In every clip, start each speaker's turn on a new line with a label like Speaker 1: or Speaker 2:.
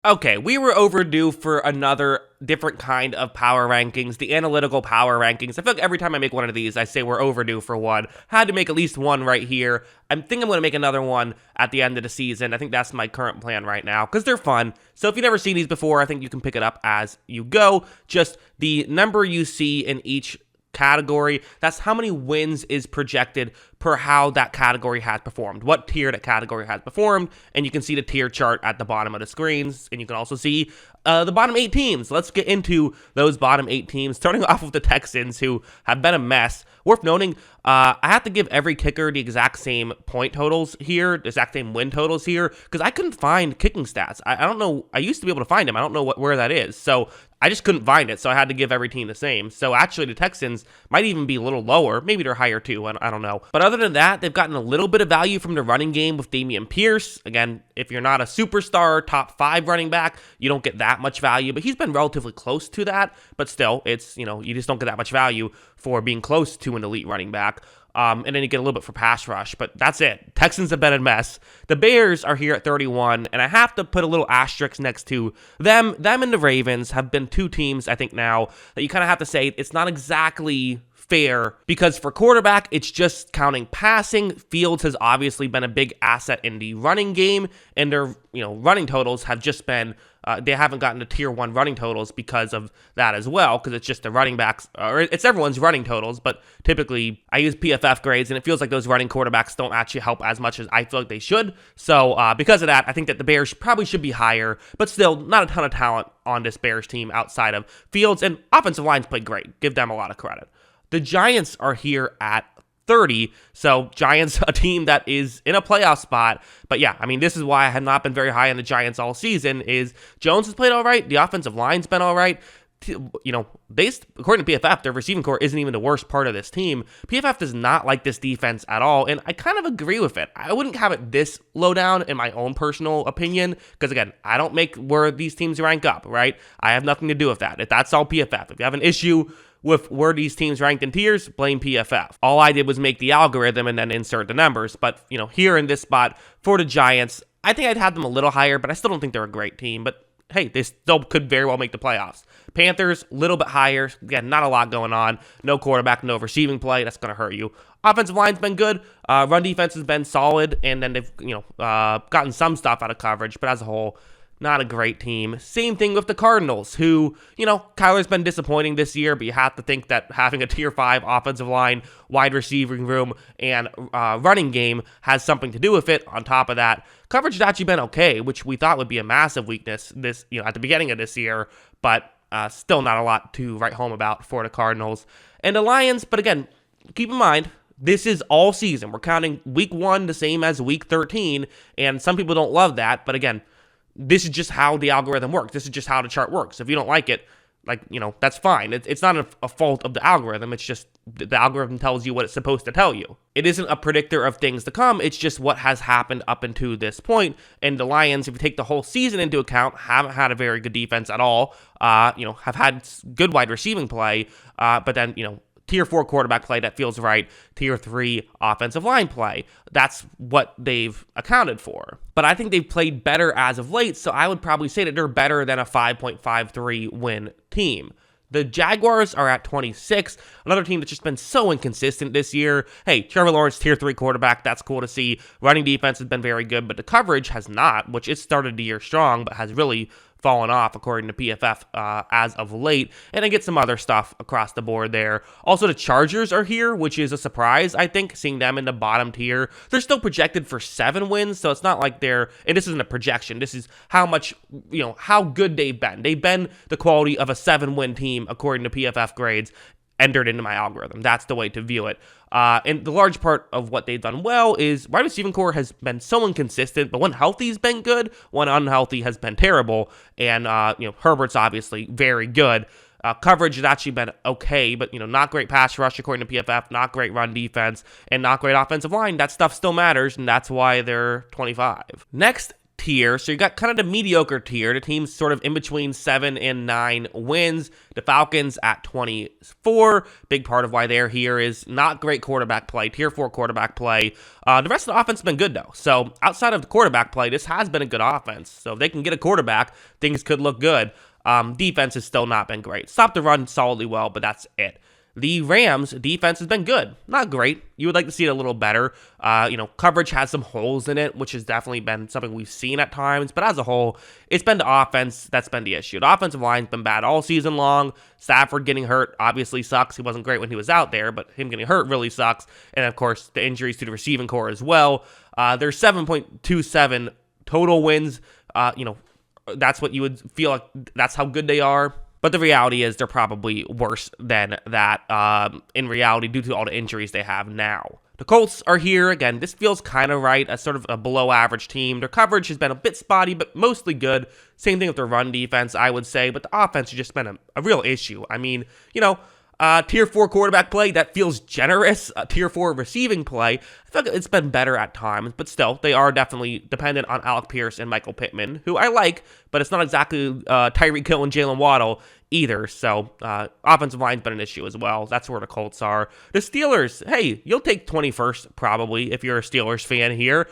Speaker 1: Okay, we were overdue for another different kind of power rankings, the analytical power rankings. I feel like every time I make one of these, I say we're overdue for one. Had to make at least one right here. I think I'm going to make another one at the end of the season. I think that's my current plan right now because they're fun. So if you've never seen these before, I think you can pick it up as you go. Just the number you see in each category, that's how many wins is projected per how that category has performed, what tier that category has performed, and you can see the tier chart at the bottom of the screens, and you can also see the bottom 8 teams. Let's get into those bottom 8 teams, starting off with the Texans, who have been a mess. Worth noting, I have to give every kicker the exact same point totals here, the exact same win totals here, because I couldn't find kicking stats. I don't know. I used to be able to find them. I don't know where that is. So I just couldn't find it, so I had to give every team the same. So actually, the Texans might even be a little lower. Maybe they're higher too. I don't know. But other than that, they've gotten a little bit of value from the running game with Dameon Pierce. Again, if you're not a superstar top 5 running back, you don't get that much value. But he's been relatively close to that. But still, it's, you just don't get that much value for being close to an elite running back. And then you get a little bit for pass rush, but that's it. Texans have been a mess. The Bears are here at 31, and I have to put a little asterisk next to them. Them and the Ravens have been 2 teams, I think, now that you kind of have to say it's not exactly fair, because for quarterback, it's just counting passing. Fields has obviously been a big asset in the running game, and their running totals have just been they haven't gotten to tier 1 running totals because of that as well, because it's just the running backs, or it's everyone's running totals, but typically I use PFF grades, and it feels like those running quarterbacks don't actually help as much as I feel like they should. So because of that, I think that the Bears probably should be higher, but still not a ton of talent on this Bears team outside of Fields, and offensive line's played great. Give them a lot of credit. The Giants are here at 30, so Giants, a team that is in a playoff spot. But yeah, I mean, this is why I have not been very high on the Giants all season, is Jones has played all right, the offensive line's been all right. They, according to PFF, their receiving core isn't even the worst part of this team. PFF does not like this defense at all, and I kind of agree with it. I wouldn't have it this low down in my own personal opinion, because again, I don't make where these teams rank up, right? I have nothing to do with that. If that's all PFF. If you have an issue with where these teams ranked in tiers, blame PFF. All I did was make the algorithm and then insert the numbers. But, here in this spot for the Giants, I think I'd have them a little higher, but I still don't think they're a great team. But hey, they still could very well make the playoffs. Panthers, a little bit higher. Again, not a lot going on. No quarterback, no receiving play. That's going to hurt you. Offensive line's been good. Run defense has been solid. And then they've, gotten some stuff out of coverage. But as a whole, not a great team. Same thing with the Cardinals, who, Kyler's been disappointing this year, but you have to think that having a tier 5 offensive line, wide receiving room, and running game has something to do with it. On top of that, coverage has actually been okay, which we thought would be a massive weakness this, at the beginning of this year, but still not a lot to write home about for the Cardinals. And the Lions, but again, keep in mind, this is all season. We're counting week 1 the same as week 13, and some people don't love that, but again, this is just how the algorithm works. This is just how the chart works. If you don't like it, that's fine. It's not a fault of the algorithm. It's just the algorithm tells you what it's supposed to tell you. It isn't a predictor of things to come. It's just what has happened up until this point. And the Lions, if you take the whole season into account, haven't had a very good defense at all. Have had good wide receiving play, but then, tier 4 quarterback play that feels right, tier 3 offensive line play. That's what they've accounted for. But I think they've played better as of late, so I would probably say that they're better than a 5.53 win team. The Jaguars are at 26, another team that's just been so inconsistent this year. Hey, Trevor Lawrence, tier 3 quarterback, that's cool to see. Running defense has been very good, but the coverage has not, which it started the year strong, but has really fallen off according to PFF as of late, and I get some other stuff across the board there. Also, the Chargers are here, which is a surprise, I think, seeing them in the bottom tier. They're still projected for 7 wins, so it's not like and this isn't a projection, this is how much, how good they've been. They've been the quality of a 7-win team according to PFF grades, entered into my algorithm. That's the way to view it. And the large part of what they've done well is wide receiving core has been so inconsistent, but when healthy has been good, when unhealthy has been terrible. And, Herbert's obviously very good. Coverage has actually been okay, but, not great pass rush according to PFF, not great run defense, and not great offensive line. That stuff still matters, and that's why they're 25. Next, tier. So you got kind of the mediocre tier, the teams sort of in between 7 and 9 wins. The Falcons at 24. Big part of why they're here is not great quarterback play, tier 4 quarterback play. The rest of the offense has been good though. So outside of the quarterback play, this has been a good offense. So if they can get a quarterback, things could look good. Defense has still not been great. Stopped the run solidly well, but that's it. The Rams' defense has been good. Not great. You would like to see it a little better. Coverage has some holes in it, which has definitely been something we've seen at times. But as a whole, it's been the offense that's been the issue. The offensive line's been bad all season long. Stafford getting hurt obviously sucks. He wasn't great when he was out there, but him getting hurt really sucks. And, of course, the injuries to the receiving core as well. There's 7.27 total wins. That's what you would feel like. That's how good they are. But the reality is they're probably worse than that in reality due to all the injuries they have now. The Colts are here. Again, this feels kind of right. As sort of a below average team. Their coverage has been a bit spotty, but mostly good. Same thing with their run defense, I would say. But the offense has just been a real issue. I mean, tier 4 quarterback play, that feels generous. Tier 4 receiving play, I feel like it's been better at times, but still, they are definitely dependent on Alec Pierce and Michael Pittman, who I like, but it's not exactly Tyreek Hill and Jalen Waddle either. So, offensive line's been an issue as well. That's where the Colts are. The Steelers, hey, you'll take 21st probably if you're a Steelers fan here.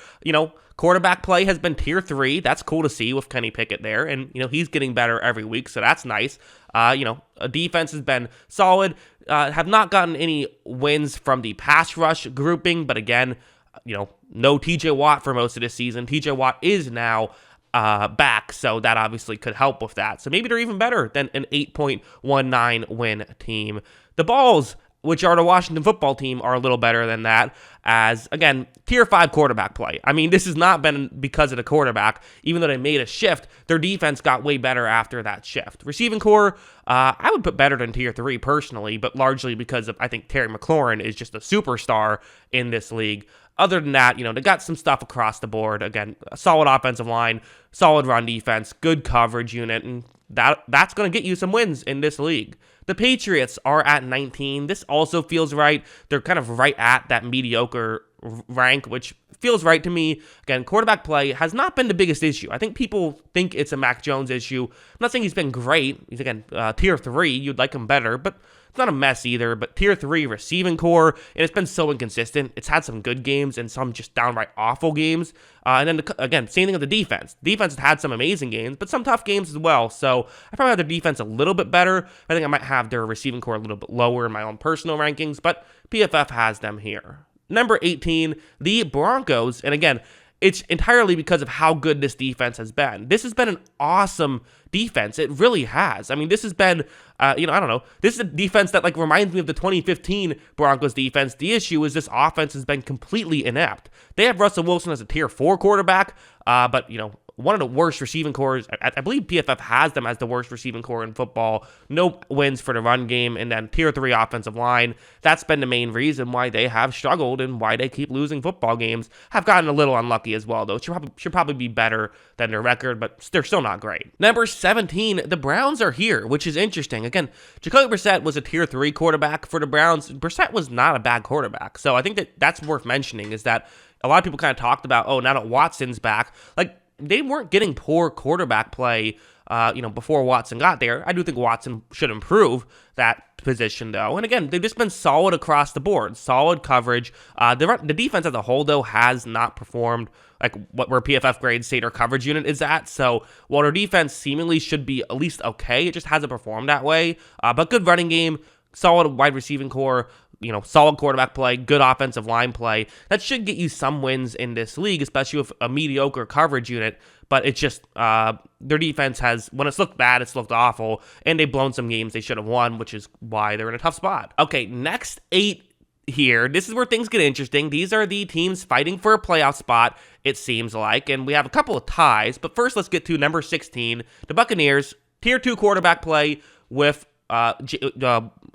Speaker 1: Quarterback play has been tier 3. That's cool to see with Kenny Pickett there. And, he's getting better every week, so that's nice. A defense has been solid. Have not gotten any wins from the pass rush grouping. But again, no TJ Watt for most of this season. TJ Watt is now back, so that obviously could help with that. So maybe they're even better than an 8.19 win team. The Balls, which are the Washington football team, are a little better than that as, again, tier 5 quarterback play. I mean, this has not been because of the quarterback. Even though they made a shift, their defense got way better after that shift. Receiving core, I would put better than tier 3 personally, but largely because of, I think, Terry McLaurin is just a superstar in this league. Other than that, they got some stuff across the board. Again, a solid offensive line, solid run defense, good coverage unit, and that's going to get you some wins in this league. The Patriots are at 19. This also feels right. They're kind of right at that mediocre rank, which feels right to me. Again, quarterback play has not been the biggest issue. I think people think it's a Mac Jones issue. I'm not saying he's been great. He's, again, tier 3. You'd like him better, but it's not a mess either. But tier 3 receiving core, and it's been so inconsistent. It's had some good games and some just downright awful games. And then, again, same thing with the defense. Defense has had some amazing games, but some tough games as well. So I probably have their defense a little bit better. I think I might have their receiving core a little bit lower in my own personal rankings, but PFF has them here. Number 18, the Broncos. And again, it's entirely because of how good this defense has been. This has been an awesome defense. It really has. I mean, this has been, I don't know. This is a defense that reminds me of the 2015 Broncos defense. The issue is this offense has been completely inept. They have Russell Wilson as a tier 4 quarterback, but, one of the worst receiving cores. I believe PFF has them as the worst receiving core in football. No wins for the run game, and then tier 3 offensive line. That's been the main reason why they have struggled and why they keep losing football games. Have gotten a little unlucky as well, though. Should probably be better than their record, but they're still not great. Number 17, the Browns are here, which is interesting. Again, Jacoby Brissett was a tier 3 quarterback for the Browns. Brissett was not a bad quarterback, so I think that's worth mentioning. Is that a lot of people kind of talked about, now that Watson's back, they weren't getting poor quarterback play, before Watson got there. I do think Watson should improve that position, though. And again, they've just been solid across the board. Solid coverage. The defense as a whole, though, has not performed where PFF grades say their coverage unit is at. So while their defense seemingly should be at least okay, it just hasn't performed that way. But good running game, solid wide receiving core, solid quarterback play, good offensive line play. That should get you some wins in this league, especially with a mediocre coverage unit. But it's just, their defense has, when it's looked bad, it's looked awful. And they've blown some games they should have won, which is why they're in a tough spot. Okay, next 8 here. This is where things get interesting. These are the teams fighting for a playoff spot, it seems like. And we have a couple of ties. But first, let's get to number 16, the Buccaneers. Tier 2 quarterback play with I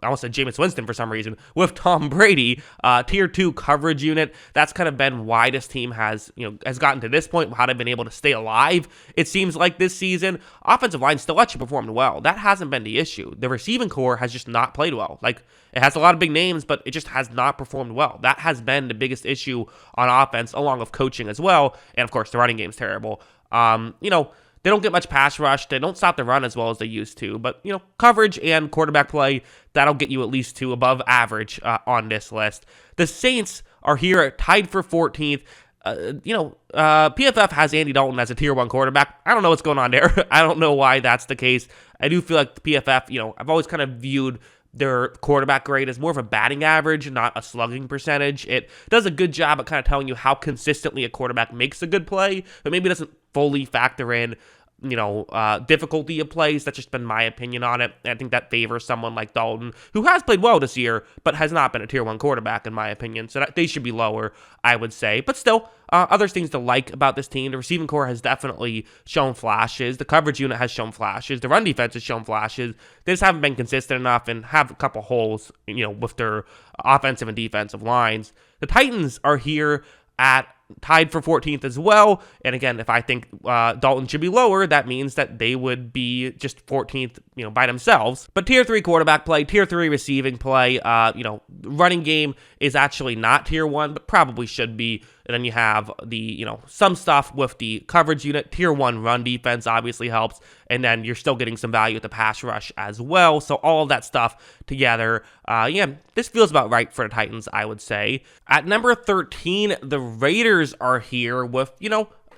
Speaker 1: almost said Jameis Winston for some reason, with Tom Brady, tier 2 coverage unit. That's kind of been why this team has gotten to this point, how they've been able to stay alive, it seems like this season. Offensive line still actually performed well. That hasn't been the issue. The receiving core has just not played well. It has a lot of big names, but it just has not performed well. That has been the biggest issue on offense, along with coaching as well. And of course, the running game's terrible. They don't get much pass rush. They don't stop the run as well as they used to. But, coverage and quarterback play, that'll get you at least to above average on this list. The Saints are here tied for 14th. PFF has Andy Dalton as a tier 1 quarterback. I don't know what's going on there. I don't know why that's the case. I do feel like the PFF, I've always kind of viewed their quarterback grade as more of a batting average, not a slugging percentage. It does a good job at kind of telling you how consistently a quarterback makes a good play, but maybe doesn't fully factor in difficulty of plays. That's just been my opinion on it. I think that favors someone like Dalton, who has played well this year, but has not been a tier 1 quarterback, in my opinion. So they should be lower, I would say. But still, other things to like about this team. The receiving core has definitely shown flashes. The coverage unit has shown flashes. The run defense has shown flashes. They just haven't been consistent enough and have a couple holes, with their offensive and defensive lines. The Titans are here tied for 14th as well. And again, if I think Dalton should be lower, that means that they would be just 14th, by themselves. But tier 3 quarterback play, tier 3 receiving play, running game is actually not tier 1, but probably should be. And then you have the, some stuff with the coverage unit. Tier 1 run defense obviously helps. And then you're still getting some value at the pass rush as well. So all of that stuff together, this feels about right for the Titans, I would say. At number 13, the Raiders are here with,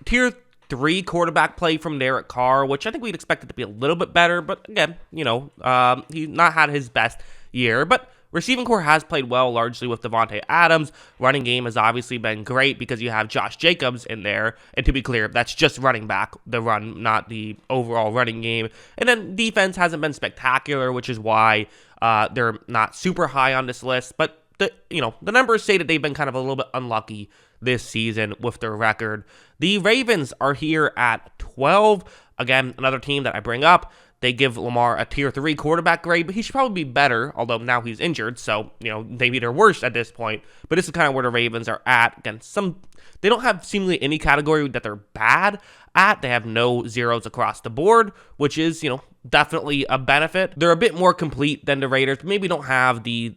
Speaker 1: tier 3 quarterback play from Derek Carr, which I think we'd expect it to be a little bit better. But again, he's not had his best year. But receiving core has played well, largely with Devontae Adams. Running game has obviously been great because you have Josh Jacobs in there. And to be clear, that's just running back, the run, not the overall running game. And then defense hasn't been spectacular, which is why they're not super high on this list. But the numbers say that they've been kind of a little bit unlucky this season with their record. The Ravens are here at 12. Again, another team that I bring up. They give Lamar a tier 3 quarterback grade, but he should probably be better, although now he's injured, so, maybe they're worse at this point. But this is kind of where the Ravens are at. Again, they don't have seemingly any category that they're bad at. They have no zeros across the board, which is, definitely a benefit. They're a bit more complete than the Raiders. Maybe don't have the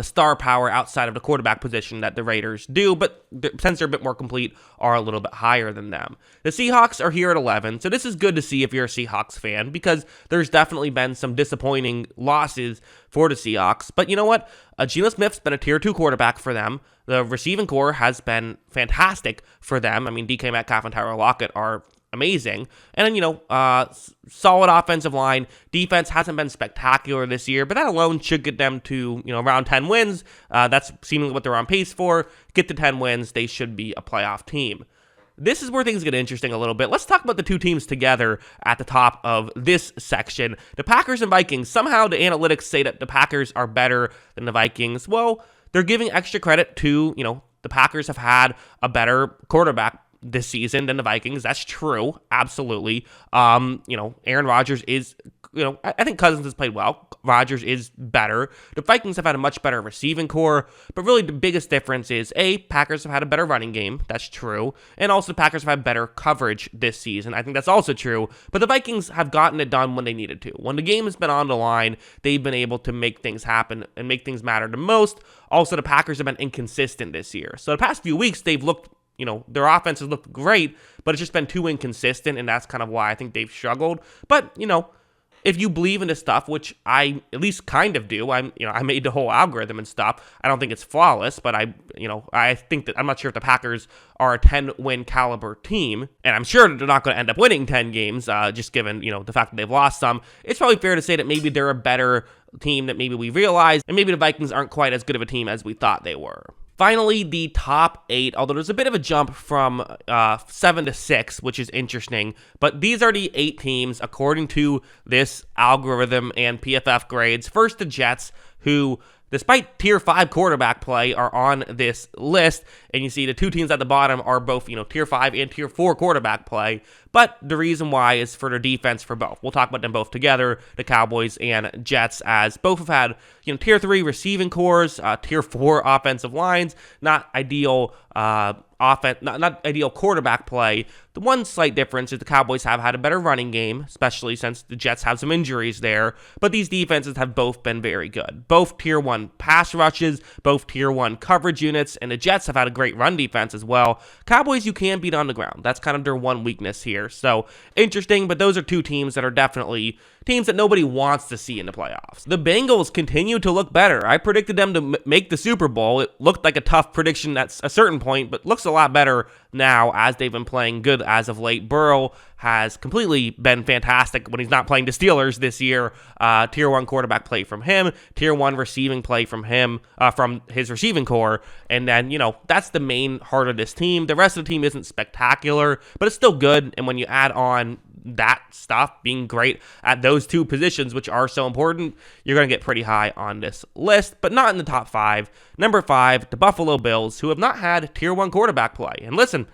Speaker 1: star power outside of the quarterback position that the Raiders do, but since they're a bit more complete, are a little bit higher than them. The Seahawks are here at 11, so this is good to see if you're a Seahawks fan, because there's definitely been some disappointing losses for the Seahawks. But you know what? Geno Smith's been a tier 2 quarterback for them. The receiving core has been fantastic for them. I mean, DK Metcalf and Tyler Lockett are amazing. And then, solid offensive line. Defense hasn't been spectacular this year, but that alone should get them to, around 10 wins. That's seemingly what they're on pace for. Get to 10 wins, they should be a playoff team. This is where things get interesting a little bit. Let's talk about the two teams together at the top of this section. The Packers and Vikings. Somehow the analytics say that the Packers are better than the Vikings. Well, they're giving extra credit to, the Packers have had a better quarterback this season than the Vikings. That's true. Absolutely. Aaron Rodgers is, I think Cousins has played well. Rodgers is better. The Vikings have had a much better receiving core, but really the biggest difference is, Packers have had a better running game. That's true. And also the Packers have had better coverage this season. I think that's also true. But the Vikings have gotten it done when they needed to. When the game has been on the line, they've been able to make things happen and make things matter the most. Also, the Packers have been inconsistent this year. So the past few weeks, they've looked their offense has looked great, but it's just been too inconsistent, and that's kind of why I think they've struggled. But, if you believe in this stuff, which I at least kind of do, I made the whole algorithm and stuff. I don't think it's flawless, but I think that I'm not sure if the Packers are a 10-win caliber team, and I'm sure they're not going to end up winning 10 games, just given, the fact that they've lost some. It's probably fair to say that maybe they're a better team than maybe we realized, and maybe the Vikings aren't quite as good of a team as we thought they were. Finally, the top 8, although there's a bit of a jump from 7 to 6, which is interesting, but these are the 8 teams according to this algorithm and PFF grades. First, the Jets, who, despite tier 5 quarterback play, are on this list, and you see the two teams at the bottom are both, tier 5 and tier 4 quarterback play, but the reason why is for their defense for both. We'll talk about them both together, the Cowboys and Jets, as both have had, tier 3 receiving cores, tier 4 offensive lines, not ideal not ideal quarterback play. The one slight difference is the Cowboys have had a better running game, especially since the Jets have some injuries there, but these defenses have both been very good. Both tier 1 pass rushes, both tier 1 coverage units, and the Jets have had a great run defense as well. Cowboys you can beat on the ground. That's kind of their one weakness here. So interesting, but those are two teams that are definitely teams that nobody wants to see in the playoffs. The Bengals continue to look better. I predicted them to make the Super Bowl. It looked like a tough prediction at a certain point, but looks a lot better now as they've been playing good as of late. Burrow has completely been fantastic when he's not playing the Steelers this year. Tier 1 quarterback play from him, tier 1 receiving play from him, from his receiving core, and then, that's the main heart of this team. The rest of the team isn't spectacular, but it's still good, and when you add on that stuff, being great at those two positions, which are so important, you're going to get pretty high on this list, but not in the top 5. Number 5, the Buffalo Bills, who have not had tier 1 quarterback play. And listen,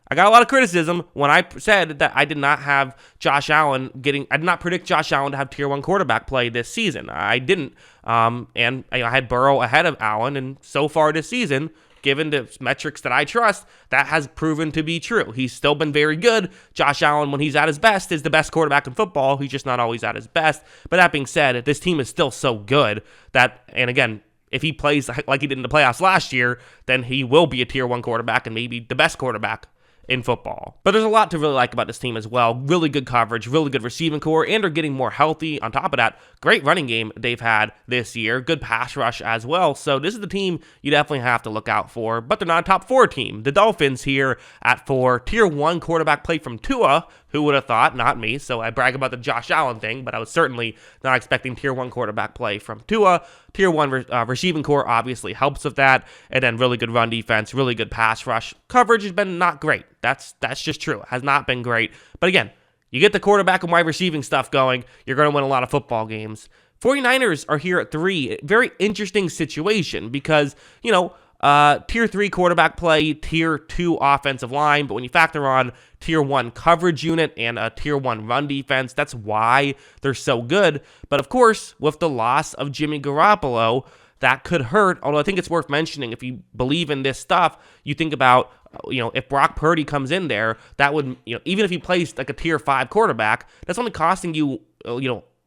Speaker 1: I got a lot of criticism when I said that I did not have I did not predict Josh Allen to have tier 1 quarterback play this season. I didn't. And I had Burrow ahead of Allen, and so far this season, given the metrics that I trust, that has proven to be true. He's still been very good. Josh Allen, when he's at his best, is the best quarterback in football. He's just not always at his best. But that being said, this team is still so good that, and again, if he plays like he did in the playoffs last year, then he will be a tier 1 quarterback and maybe the best quarterback in football. But there's a lot to really like about this team as well. Really good coverage, really good receiving core, and are getting more healthy. On top of that, great running game they've had this year. Good pass rush as well. So this is the team you definitely have to look out for. But they're not a top 4 team. The Dolphins here at 4. Tier 1 quarterback play from Tua. Who would have thought? Not me. So I brag about the Josh Allen thing, but I was certainly not expecting tier 1 quarterback play from Tua. Tier 1 receiving core obviously helps with that. And then really good run defense, really good pass rush. Coverage has been not great. That's just true. It has not been great. But again, you get the quarterback and wide receiving stuff going, you're going to win a lot of football games. 49ers are here at 3. Very interesting situation because, tier 3 quarterback play, tier 2 offensive line, but when you factor on tier 1 coverage unit and a tier 1 run defense, that's why they're so good. But of course, with the loss of Jimmy Garoppolo, that could hurt, although I think it's worth mentioning, if you believe in this stuff, you think about, if Brock Purdy comes in there, that would, even if he plays like a tier 5 quarterback, that's only costing you, a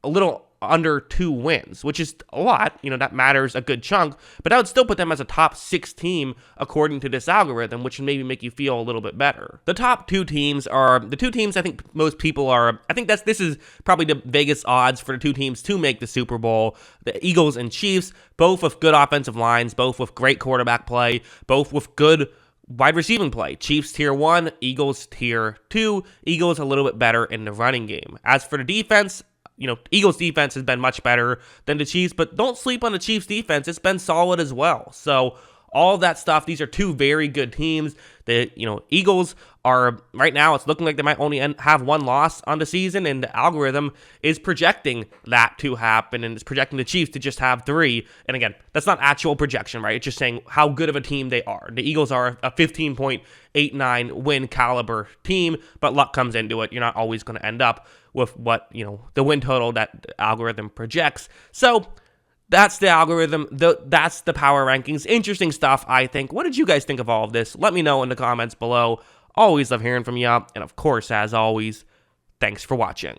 Speaker 1: little under 2 wins, which is a lot. That matters a good chunk, but that would still put them as a top 6 team according to this algorithm, which would maybe make you feel a little bit better. The top 2 teams are the 2 teams I think most people are, this is probably the Vegas odds for the 2 teams to make the Super Bowl. The Eagles and Chiefs, both with good offensive lines, both with great quarterback play, both with good wide receiving play. Chiefs tier 1, Eagles tier 2. Eagles a little bit better in the running game. As for the defense, Eagles defense has been much better than the Chiefs, but don't sleep on the Chiefs defense. It's been solid as well. So all of that stuff, these are 2 very good teams. The Eagles are, right now, it's looking like they might only have 1 loss on the season, and the algorithm is projecting that to happen, and it's projecting the Chiefs to just have 3. And again, that's not actual projection, right? It's just saying how good of a team they are. The Eagles are a 15.89 win caliber team, but luck comes into it. You're not always going to end up with what, the win total that the algorithm projects. So that's the algorithm. That's the power rankings. Interesting stuff, I think. What did you guys think of all of this? Let me know in the comments below. Always love hearing from you. And of course, as always, thanks for watching.